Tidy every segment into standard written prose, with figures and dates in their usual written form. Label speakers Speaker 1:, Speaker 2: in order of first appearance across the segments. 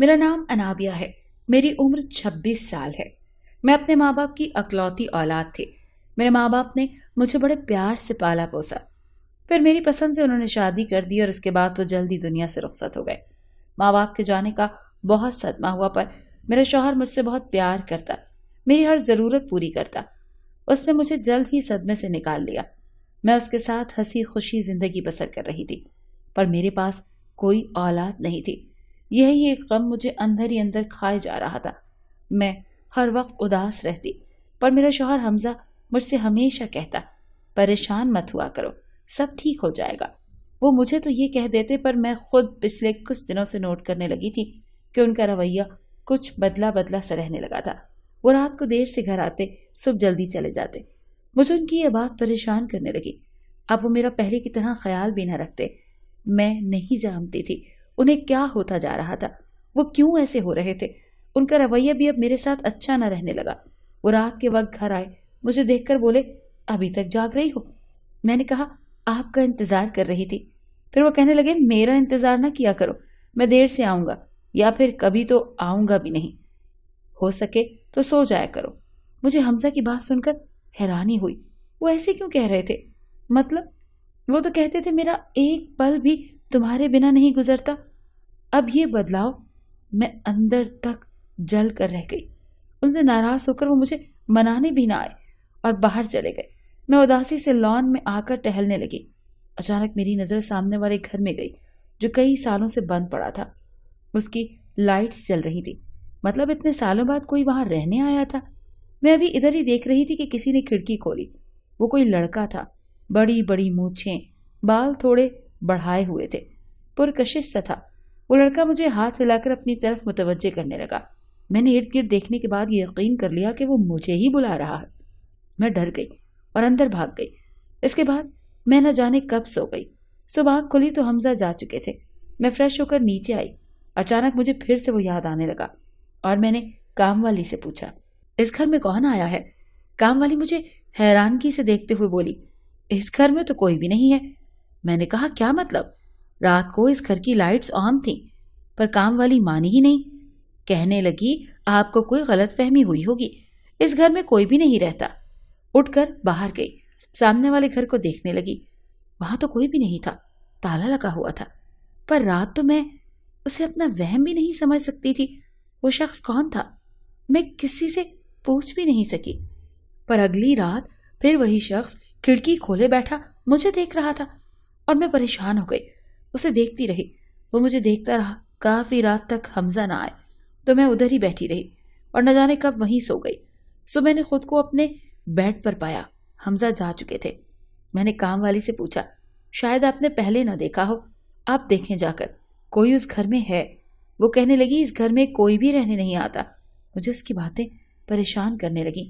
Speaker 1: میرا نام انابیہ ہے. میری عمر 26 سال ہے. میں اپنے ماں باپ کی اکلوتی اولاد تھی. میرے ماں باپ نے مجھے بڑے پیار سے پالا پوسا. پھر میری پسند سے انہوں نے شادی کر دی اور اس کے بعد وہ جلدی دنیا سے رخصت ہو گئے. ماں باپ کے جانے کا بہت صدمہ ہوا، پر میرا شوہر مجھ سے بہت پیار کرتا، میری ہر ضرورت پوری کرتا. اس نے مجھے جلد ہی صدمے سے نکال لیا. میں اس کے ساتھ ہنسی خوشی زندگی بسر کر رہی تھی، پر میرے پاس کوئی اولاد نہیں تھی. یہی ایک غم مجھے اندر ہی اندر کھائے جا رہا تھا. میں ہر وقت اداس رہتی، پر میرا شوہر حمزہ مجھ سے ہمیشہ کہتا، پریشان مت ہوا کرو، سب ٹھیک ہو جائے گا. وہ مجھے تو یہ کہہ دیتے، پر میں خود پچھلے کچھ دنوں سے نوٹ کرنے لگی تھی کہ ان کا رویہ کچھ بدلا بدلا سا رہنے لگا تھا. وہ رات کو دیر سے گھر آتے، صبح جلدی چلے جاتے. مجھے ان کی یہ بات پریشان کرنے لگی. اب وہ میرا پہلے کی طرح خیال بھی نہ رکھتے. میں نہیں جانتی تھی انہیں کیا ہوتا جا رہا تھا، وہ کیوں ایسے ہو رہے تھے. ان کا رویہ بھی اب میرے ساتھ اچھا نہ رہنے لگا. وہ رات کے وقت گھر آئے، مجھے دیکھ کر بولے، ابھی تک جاگ رہی ہو؟ میں نے کہا، آپ کا انتظار کر رہی تھی. پھر وہ کہنے لگے، میرا انتظار نہ کیا کرو، میں دیر سے آؤں گا، یا پھر کبھی تو آؤں گا بھی نہیں. ہو سکے تو سو جایا کرو. مجھے حمزہ کی بات سن کر حیرانی ہوئی. وہ ایسے کیوں کہہ رہے تھے؟ مطلب وہ تو کہتے تھے میرا ایک پل بھی تمہارے بنا نہیں گزرتا. اب یہ بدلاؤ. میں اندر تک جل کر رہ گئی. ان سے ناراض ہو کر وہ مجھے منانے بھی نہ آئے اور باہر چلے گئے. میں اداسی سے لان میں آ کر ٹہلنے لگی. اچانک میری نظر سامنے والے گھر میں گئی جو کئی سالوں سے بند پڑا تھا. اس کی لائٹس جل رہی تھی، مطلب اتنے سالوں بعد کوئی وہاں رہنے آیا تھا. میں ابھی ادھر ہی دیکھ رہی تھی کہ کسی نے کھڑکی کھولی. وہ کوئی لڑکا تھا، بڑی بڑی مونچھیں، بال تھوڑے بڑھائے ہوئے تھے، پرکشش سا تھا. وہ لڑکا مجھے ہاتھ ہلا کر اپنی طرف متوجہ کرنے لگا. میں نے ارد گرد دیکھنے کے بعد یہ یقین کر لیا کہ وہ مجھے ہی بلا رہا ہے. میں ڈر گئی اور اندر بھاگ گئی. اس کے بعد میں نہ جانے کب سو گئی. صبح آنکھ کھلی تو حمزہ جا چکے تھے. میں فریش ہو کر نیچے آئی. اچانک مجھے پھر سے وہ یاد آنے لگا اور میں نے کام والی سے پوچھا، اس گھر میں کون آیا ہے؟ کام والی مجھے حیرانگی سے دیکھتے ہوئے بولی، اس گھر میں تو کوئی بھی نہیں ہے. میں نے کہا، کیا مطلب؟ رات کو اس گھر کی لائٹس آن تھیں. پر کام والی مانی ہی نہیں. کہنے لگی، آپ کو کوئی غلط فہمی ہوئی ہوگی، اس گھر میں کوئی بھی نہیں رہتا. اٹھ کر باہر گئی، سامنے والے گھر کو دیکھنے لگی. وہاں تو کوئی بھی نہیں تھا، تالا لگا ہوا تھا. پر رات تو میں اسے اپنا وہم بھی نہیں سمجھ سکتی تھی. وہ شخص کون تھا میں کسی سے پوچھ بھی نہیں سکی. پر اگلی رات پھر وہی شخص کھڑکی کھولے بیٹھا مجھے دیکھ رہا تھا اور میں پریشان ہو گئی. اسے دیکھتی رہی، وہ مجھے دیکھتا رہا. کافی رات تک حمزہ نہ آئے تو میں ادھر ہی بیٹھی رہی اور نہ جانے کب وہیں سو گئی. صبح میں نے خود کو اپنے بیڈ پر پایا. حمزہ جا چکے تھے. میں نے کام والی سے پوچھا، شاید آپ نے پہلے نہ دیکھا ہو، آپ دیکھیں جا کر، کوئی اس گھر میں ہے. وہ کہنے لگی، اس گھر میں کوئی بھی رہنے نہیں آتا. مجھے اس کی باتیں پریشان کرنے لگی.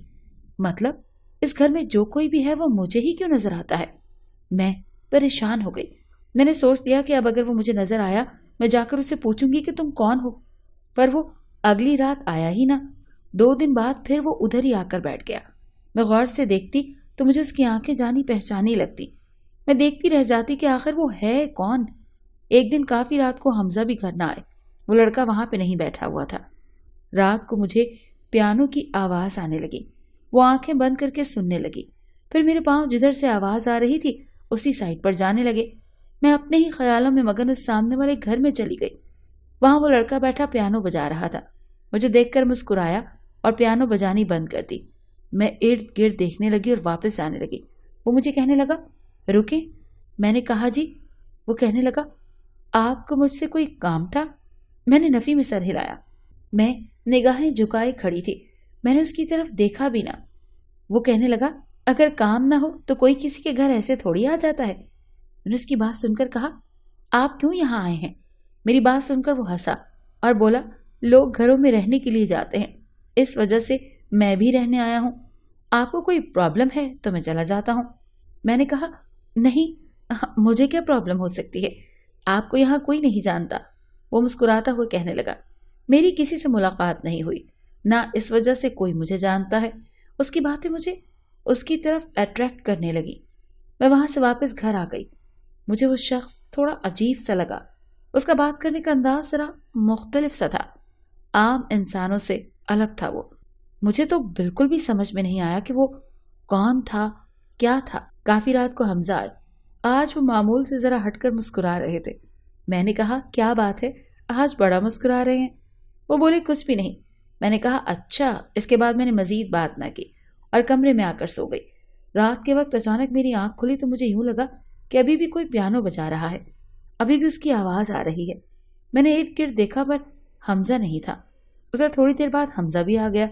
Speaker 1: مطلب اس گھر میں جو کوئی بھی ہے وہ مجھے ہی کیوں نظر آتا ہے؟ میں پریشان ہو گئی. میں نے سوچ لیا کہ اب اگر وہ مجھے نظر آیا میں جا کر اسے پوچھوں گی کہ تم کون ہو. پر وہ اگلی رات آیا ہی نہ. 2 دن بعد پھر وہ ادھر ہی آ کر بیٹھ گیا. میں غور سے دیکھتی تو مجھے اس کی آنکھیں جانی پہچانی لگتی. میں دیکھتی رہ جاتی کہ آخر وہ ہے کون. ایک دن کافی رات کو حمزہ بھی گھر نہ آئے. وہ لڑکا وہاں پہ نہیں بیٹھا ہوا تھا. رات کو مجھے پیانو کی آواز آنے لگی. وہ آنکھیں بند کر کے سننے لگی. پھر میرے پاؤں جدھر سے آواز آ رہی تھی اسی سائڈ پر جانے لگے. میں اپنے ہی خیالوں میں مگن اس سامنے والے گھر میں چلی گئی. وہاں وہ لڑکا بیٹھا پیانو بجا رہا تھا. مجھے دیکھ کر مسکرایا اور پیانو بجانی بند کر دی. میں ارد گرد دیکھنے لگی اور واپس جانے لگی. وہ مجھے کہنے لگا، رکیں. میں نے کہا، جی. وہ کہنے لگا، آپ کو مجھ سے کوئی کام تھا؟ میں نے نفی میں سر ہلایا. میں نگاہیں جھکائے کھڑی تھی. میں نے اس کی طرف دیکھا بھی نہ. وہ کہنے لگا، اگر کام نہ ہو تو کوئی کسی کے گھر ایسے تھوڑی آ جاتا ہے. میں نے اس کی بات سن کر کہا، آپ کیوں یہاں آئے ہیں؟ میری بات سن کر وہ ہنسا اور بولا، لوگ گھروں میں رہنے کے لیے جاتے ہیں، اس وجہ سے میں بھی رہنے آیا ہوں. آپ کو کوئی پرابلم ہے تو میں چلا جاتا ہوں. میں نے کہا، نہیں، مجھے کیا پرابلم ہو سکتی ہے، آپ کو یہاں کوئی نہیں جانتا. وہ مسکراتا ہوا کہنے لگا، میری کسی سے ملاقات نہیں ہوئی، نہ اس وجہ سے کوئی مجھے جانتا ہے. اس کی باتیں مجھے اس کی طرف اٹریکٹ کرنے لگی. میں وہاں سے واپس گھر آ گئی. مجھے وہ شخص تھوڑا عجیب سا لگا. اس کا بات کرنے کا انداز ذرا مختلف سا تھا. आम इंसानों से अलग था वो। मुझे तो बिल्कुल भी समझ में नहीं आया कि वो कौन था, क्या था। काफी रात को हमजा आए। आज वो मामूल से जरा हटकर मुस्कुरा रहे थे। मैंने कहा, क्या बात है, आज बड़ा मुस्कुरा रहे हैं? वो बोले, कुछ भी नहीं। मैंने कहा, अच्छा। इसके बाद मैंने मजीद बात ना की और कमरे में आकर सो गई। रात के वक्त अचानक मेरी आंख खुली तो मुझे यूं लगा कि अभी भी कोई पियानो बजा रहा है, अभी भी उसकी आवाज आ रही है। मैंने इर्द गिर्द देखा पर हमजा नहीं था। उधर थोड़ी देर बाद हमजा भी आ गया।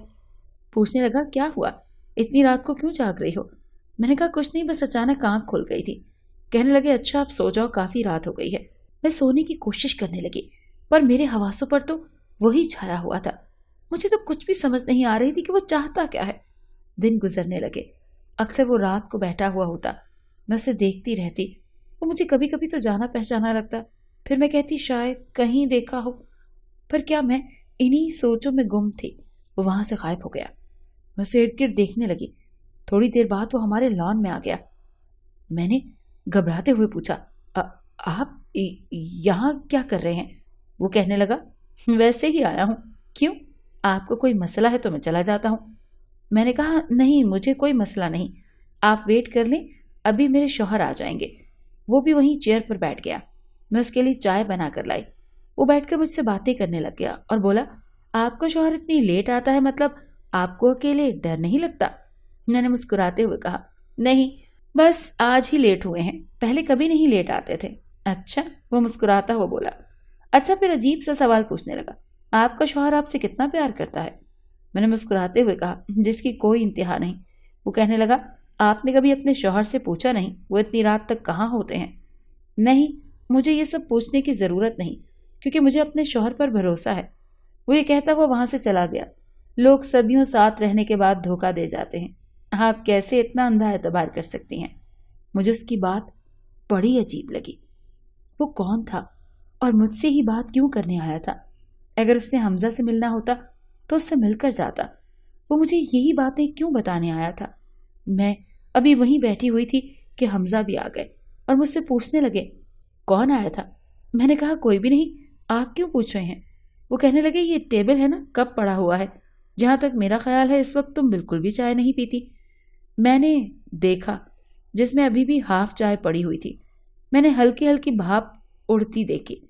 Speaker 1: पूछने लगा, क्या हुआ, इतनी रात को क्यों जाग रही हो? मैंने कहा, कुछ नहीं, बस अचानक आंख खुल गई थी। कहने लगे, अच्छा आप सो जाओ, काफी रात हो गई है। मैं सोने की कोशिश करने लगी पर मेरे हवासों पर तो वही छाया हुआ था। मुझे तो कुछ भी समझ नहीं आ रही थी कि वो चाहता क्या है। दिन गुजरने लगे। अक्सर वो रात को बैठा हुआ होता, मैं उसे देखती रहती। वो मुझे कभी कभी तो जाना पहचाना लगता। फिर मैं कहती, शायद कहीं देखा हो। पर क्या मैं इन्हीं सोचों में गुम थी। वो वहां से गायब हो गया। मैं उसे इर्द गिर्द देखने लगी। थोड़ी देर बाद वो हमारे लॉन में आ गया। मैंने घबराते हुए पूछा, आप यहाँ क्या कर रहे हैं? वो कहने लगा, वैसे ही आया हूँ। क्यों, आपको कोई मसला है तो मैं चला जाता हूँ। मैंने कहा, नहीं, मुझे कोई मसला नहीं, आप वेट कर लें, अभी मेरे शौहर आ जाएंगे। वो भी वहीं चेयर पर बैठ गया। मैं उसके लिए चाय बना कर लाई। वो बैठकर मुझसे बातें करने लग गया और बोला, आपका शौहर इतनी लेट आता है, मतलब आपको अकेले डर नहीं लगता? मैंने मुस्कुराते हुए कहा, नहीं, बस आज ही लेट हुए हैं, पहले कभी नहीं लेट आते थे। अच्छा, वो मुस्कुराता हुआ बोला। अच्छा, फिर अजीब सा सवाल पूछने लगा, आपका शौहर आपसे कितना प्यार करता है? मैंने मुस्कुराते हुए कहा, जिसकी कोई इंतहा नहीं। वो कहने लगा, आपने कभी अपने शौहर से पूछा नहीं वो इतनी रात तक कहाँ होते हैं? नहीं, मुझे ये सब पूछने की जरूरत नहीं, क्योंकि मुझे अपने शौहर पर भरोसा है। वो ये कहता हुआ वहां से चला गया। लोग सदियों साथ रहने के बाद धोखा दे जाते हैं, आप कैसे इतना अंधा एतबार कर सकती हैं? मुझे उसकी बात बड़ी अजीब लगी। वो कौन था और मुझसे ही बात क्यों करने आया था? अगर उसने हमजा से मिलना होता तो उससे मिलकर जाता। वो मुझे यही बातें क्यों बताने आया था? मैं अभी वहीं बैठी हुई थी कि हमजा भी आ गए और मुझसे पूछने लगे, कौन आया था? मैंने कहा, कोई भी नहीं, आप क्यों पूछ रहे हैं? वो कहने लगे, ये टेबल है ना, कप पड़ा हुआ है, जहां तक मेरा ख्याल है इस वक्त तुम बिल्कुल भी चाय नहीं पीती। मैंने देखा, जिसमें अभी भी हाफ चाय पड़ी हुई थी। मैंने हल्की हल्की भाप उड़ती देखी।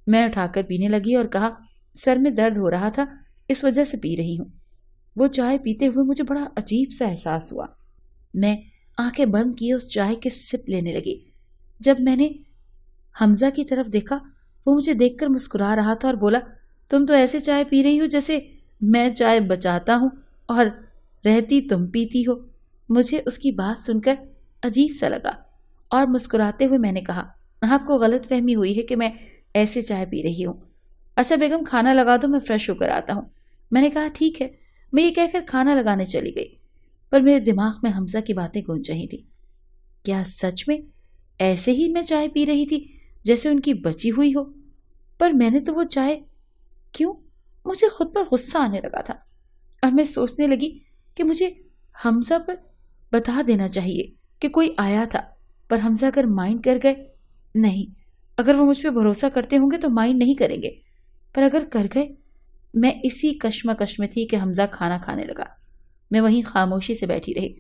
Speaker 1: मैं उठाकर पीने लगी और कहा, सर में दर्द हो रहा था, इस वजह से पी रही हूं। वो चाय पीते हुए मुझे बड़ा अजीब सा एहसास हुआ। मैं आंखें बंद किए उस चाय के सिप लेने लगी। जब मैंने हमजा की तरफ देखा, वो मुझे देखकर मुस्कुरा रहा था और बोला, तुम तो ऐसे चाय पी रही हो जैसे मैं चाय बचाता हूं और रहती तुम पीती हो। मुझे उसकी बात सुनकर अजीब सा लगा और मुस्कुराते हुए मैंने कहा, आपको गलत फहमी हुई है कि मैं ऐसे चाय पी रही हूँ। अच्छा बेगम, खाना लगा दो, मैं फ्रेश होकर आता हूँ। मैंने कहा, ठीक है। मैं ये कहकर खाना लगाने चली गई, पर मेरे दिमाग में हमजा की बातें गूंज रही थी। क्या सच में ऐसे ही मैं चाय पी रही थी जैसे उनकी बची हुई हो? पर मैंने तो वो चाय क्यों? मुझे खुद पर गुस्सा आने लगा था और मैं सोचने लगी कि मुझे हमजा पर बता देना चाहिए कि कोई आया था। पर हमजा अगर माइंड कर गए, नहीं, अगर वो मुझ पर भरोसा करते होंगे तो माइंड नहीं करेंगे, पर अगर कर गए। मैं इसी कश्मकश में थी कि हमजा खाना खाने लगा। मैं वहीं खामोशी से बैठी रही।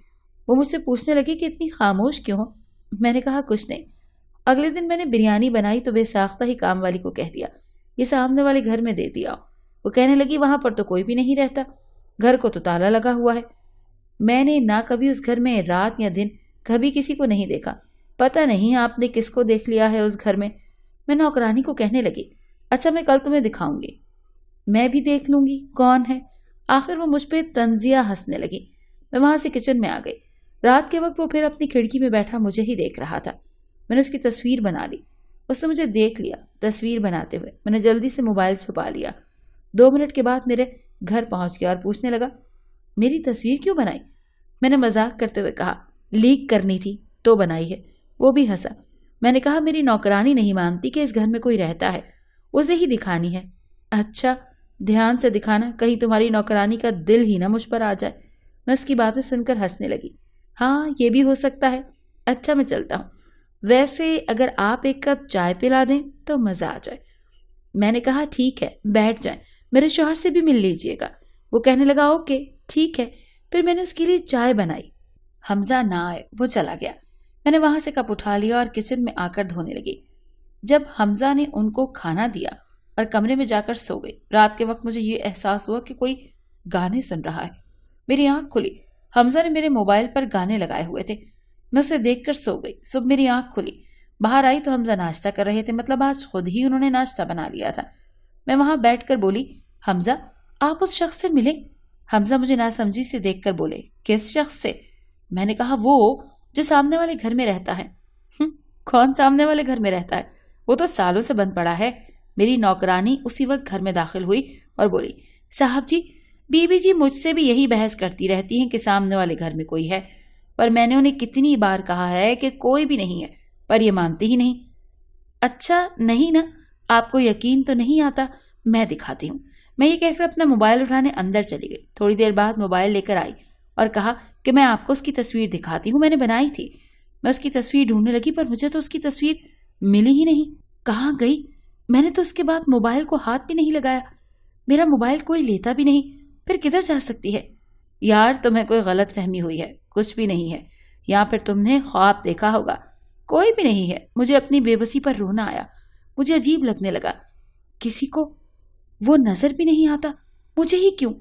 Speaker 1: वो मुझसे पूछने लगी कि इतनी खामोश क्यों हो? मैंने कहा, कुछ नहीं। अगले दिन मैंने बिरयानी बनाई तो बेसाख्ता ही काम वाली को कह दिया, ये सामने वाले घर में दे दिया। वो कहने लगी, वहां पर तो कोई भी नहीं रहता, घर को तो ताला लगा हुआ है। मैंने ना कभी उस घर में रात या दिन कभी किसी को नहीं देखा। पता नहीं आपने किसको देख लिया है उस घर में। मैं नौकरानी को कहने लगी, अच्छा मैं कल तुम्हें दिखाऊंगी। मैं भी देख लूंगी कौन है। आखिर वो मुझ पर तंजिया हंसने लगी। मैं वहां से किचन में आ गई। रात के वक्त वो फिर अपनी खिड़की में बैठा मुझे ही देख रहा था। मैंने उसकी तस्वीर बना ली। उसने मुझे देख लिया तस्वीर बनाते हुए। मैंने जल्दी से मोबाइल छुपा लिया। 2 मिनट के बाद मेरे घर पहुंच गया और पूछने लगा, मेरी तस्वीर क्यों बनाई? मैंने मजाक करते हुए कहा, लीक करनी थी तो बनाई है। वो भी हंसा। मैंने कहा, मेरी नौकरानी नहीं मानती कि इस घर में कोई रहता है, उसे ही दिखानी है। अच्छा, ध्यान से दिखाना, कहीं तुम्हारी नौकरानी का दिल ही ना मुझ पर आ जाए। मैं उसकी बातें सुनकर हंसने लगी। हाँ, ये भी हो सकता है। अच्छा मैं चलता हूँ। वैसे अगर आप एक कप चाय पिला दें तो मजा आ जाए। मैंने कहा, ठीक है, बैठ जाएं, मेरे शौहर से भी मिल लीजिएगा। वो कहने लगा ओके ठीक है। फिर मैंने उसके लिए चाय बनाई। हमजा ना आए, वो चला गया। मैंने वहां से कप उठा लिया और किचन में आकर धोने लगी। जब हमजा ने उनको खाना दिया और कमरे में जाकर सो गई, रात के वक्त मुझे ये एहसास हुआ कि कोई गाने सुन रहा है। मेरी आंख खुली। हमजा ने मेरे मोबाइल पर गाने लगाए हुए थे। मैं उसे देखकर सो गई। सुबह मेरी आंख खुली, बाहर आई तो हमजा नाश्ता कर रहे थे, मतलब आज खुद ही उन्होंने नाश्ता बना लिया था। मैं वहां बैठकर बोली, हमजा आप उस शख्स से मिले? हमजा मुझे नासमझी से देखकर बोले, किस शख्स से? मैंने कहा वो जो सामने वाले घर में रहता है। कौन सामने वाले घर में रहता है? वो तो सालों से बंद पड़ा है। मेरी नौकरानी उसी वक्त घर में दाखिल हुई और बोली, साहब जी, बीबी जी मुझसे भी यही बहस करती रहती हैं कि सामने वाले घर में कोई है, पर मैंने उन्हें कितनी बार कहा है कि कोई भी नहीं है, पर ये मानती ही नहीं। अच्छा नहीं ना, आपको यकीन तो नहीं आता? मैं दिखाती हूँ। मैं ये कहकर अपना मोबाइल उठाने अंदर चली गई। थोड़ी देर बाद मोबाइल लेकर आई और कहा कि मैं आपको उसकी तस्वीर दिखाती हूँ, मैंने बनाई थी। मैं उसकी तस्वीर ढूंढने लगी पर मुझे तो उसकी तस्वीर मिली ही नहीं। कहाँ गई? मैंने तो उसके बाद मोबाइल को हाथ भी नहीं लगाया। मेरा मोबाइल कोई लेता भी नहीं, फिर किधर जा सकती है? यार तुम्हें कोई गलत फहमी हुई है, कुछ भी नहीं है। या फिर तुमने ख्वाब देखा होगा। कोई भी नहीं है। मुझे अपनी बेबसी पर रोना आया। मुझे अजीब लगने लगा। किसी को वो नजर भी नहीं आता, मुझे ही क्यों?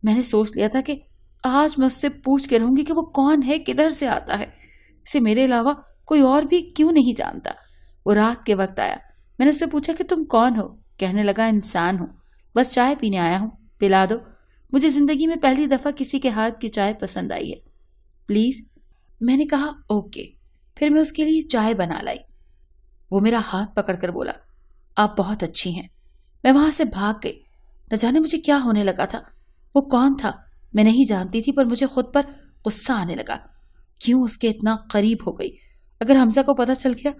Speaker 1: मैंने सोच लिया था कि आज मैं उससे पूछ के रहूंगी कि वो कौन है, किधर से आता है। इसे मेरे अलावा कोई और भी क्यों नहीं जानता। वो रात के वक्त आया। मैंने उससे पूछा कि तुम कौन हो? कहने लगा, इंसान हूं, बस चाय पीने आया हूं, पिला दो। मुझे जिंदगी में पहली दफा किसी के हाथ की चाय पसंद आई है, प्लीज। मैंने कहा ओके। फिर मैं उसके लिए चाय बना लाई। वो मेरा हाथ पकड़कर बोला, आप बहुत अच्छी हैं। मैं वहां से भाग गई। न जाने मुझे क्या होने लगा था। वो कौन था मैं नहीं जानती थी, पर मुझे खुद पर गुस्सा आने लगा। क्यों उसके इतना करीब हो गई? अगर हमजा को पता चल गया?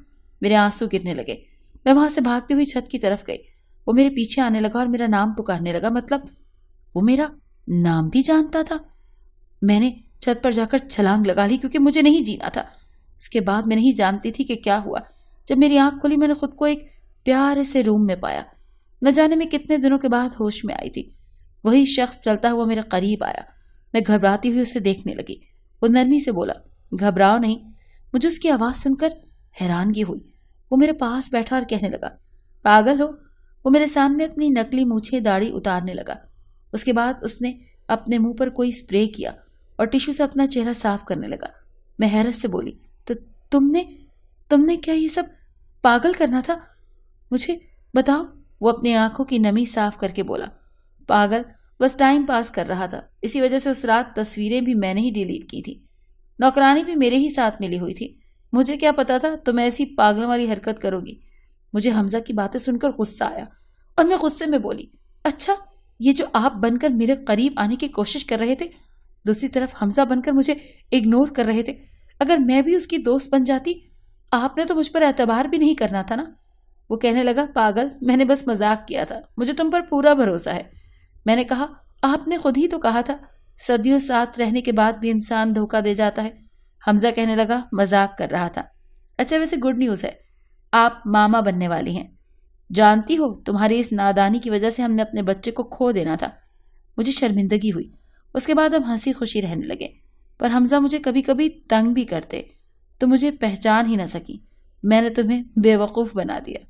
Speaker 1: मेरे आंसू गिरने लगे। मैं वहां से भागती हुई छत की तरफ गई। वो मेरे पीछे आने लगा और मेरा नाम पुकारने लगा, मतलब वो मेरा नाम भी जानता था। मैंने छत पर जाकर छलांग लगा ली क्योंकि मुझे नहीं जीना था। इसके बाद मैं नहीं जानती थी कि क्या हुआ। जब मेरी आंख खुली मैंने खुद को एक प्यारे से रूम में पाया। न जाने मैं कितने दिनों के बाद होश में आई थी। वही शख्स चलता हुआ मेरे करीब आया। मैं घबराती हुई उसे देखने लगी। वो नरमी से बोला, घबराओ नहीं। मुझे उसकी आवाज सुनकर हैरानगी हुई। वो मेरे पास बैठा और कहने लगा, पागल हो? वो मेरे सामने अपनी नकली मूछें दाढ़ी उतारने लगा। उसके बाद उसने अपने मुंह पर कोई स्प्रे किया और टिश्यू से अपना चेहरा साफ करने लगा। मैं हैरत से बोली, तो तुमने क्या ये सब पागल करना था? मुझे बताओ। वो अपनी आंखों की नमी साफ करके बोला, पागल, बस टाइम पास कर रहा था। इसी वजह से उस रात तस्वीरें भी मैंने ही डिलीट की थी। नौकरानी भी मेरे ही साथ मिली हुई थी। मुझे क्या पता था तुम ऐसी पागलों वाली हरकत करोगी। मुझे हमजा की बातें सुनकर गुस्सा आया और मैं गुस्से में बोली, अच्छा ये जो आप बनकर मेरे करीब आने की कोशिश कर रहे थे, दूसरी तरफ हमजा बनकर मुझे इग्नोर कर रहे थे। अगर मैं भी उसकी दोस्त बन जाती, आपने तो मुझ पर एतबार भी नहीं करना था ना। वो कहने लगा, पागल, मैंने बस मजाक किया था, मुझे तुम पर पूरा भरोसा है। मैंने कहा, आपने खुद ही तो कहा था सदियों साथ रहने के बाद भी इंसान धोखा दे जाता है। हमजा कहने लगा, मजाक कर रहा था। अच्छा वैसे गुड न्यूज़ है, आप मामा बनने वाली हैं। जानती हो तुम्हारी इस नादानी की वजह से हमने अपने बच्चे को खो देना था। मुझे शर्मिंदगी हुई। उसके बाद हम हंसी खुशी रहने लगे। पर हमजा मुझे कभी कभी तंग भी करते। तो मुझे पहचान ही न सकी। मैंने तुम्हें बेवकूफ़ बना दिया।